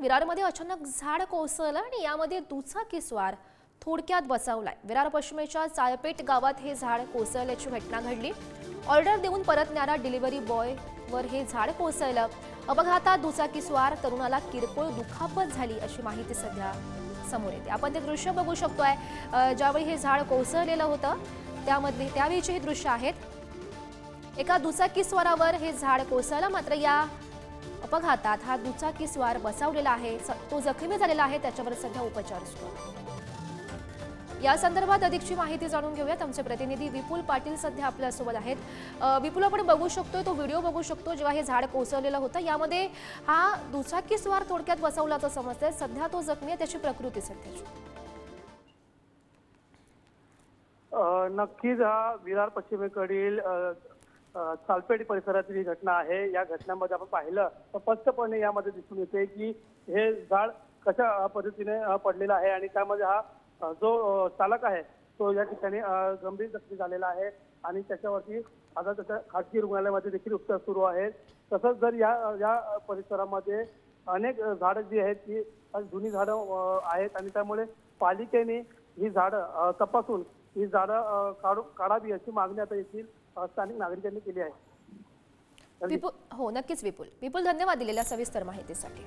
विरारमध्ये अचानक झाड कोसळलं आणि यामध्ये दुचाकीस्वार थोडक्यात बचावलाय। विरार पश्चिमेच्या चाळपेट गावात हे झाड कोसळल्याची घटना घडली। ऑर्डर देऊन परतणारा डिलिव्हरी बॉय वर हे झाड कोसळलं। अपघातात दुचाकीस्वार तरुणाला किरकोळ दुखापत झाली अशी माहिती सध्या समोर येते। आपण ते दृश्य बघू शकतोय, ज्यावेळी हे झाड कोसळलेलं होतं त्यावेळीचे हे दृश्य आहेत। एका दुचाकीस्वारावर हे झाड कोसळलं, मात्र या अपघातात हा दुचाकीस्वार बचावलेला आहे, तो जखमी झालेला आहे, त्याच्यावर सध्या उपचार सुरू आहेत। या संदर्भात अधिकची माहिती जाणून घेऊयात। आमचे प्रतिनिधी विपुल पाटील सध्या आपल्यासोबत आहेत। विपुल, आपण बघू शकतोय, तो व्हिडिओ बघू शकतो जेव्हा हे झाड कोसळलेलं होतं, यामध्ये हा दुचाकीस्वार थोडक्यात बचावल्याचं समजतंय। सध्या तो जखमी आहे, त्याची प्रकृती सध्याची नक्कीच हा विरार पश्चिमेकडील चालपेट परिसरातील ही घटना आहे। या घटनेमध्ये आपण पाहिलं तर स्पष्टपणे यामध्ये दिसून येते की हे झाड कशा पद्धतीने पडलेलं आहे आणि त्यामध्ये हा जो चालक आहे तो या ठिकाणी गंभीर जखमी झालेला आहे आणि त्याच्यावरती आता त्याच्या खासगी रुग्णालयामध्ये देखील उपचार सुरू आहेत। तसंच जर या परिसरामध्ये अनेक झाडं जी आहेत ती जुनी झाडं आहेत आणि त्यामुळे पालिकेने ही झाडं तपासून ही झाडं काढावी अशी मागणी आता येथील स्थानिक नागरिकांनी केली आहे। विपुल, हो नक्कीच विपुल, धन्यवाद दिलेल्या सविस्तर माहितीसाठी।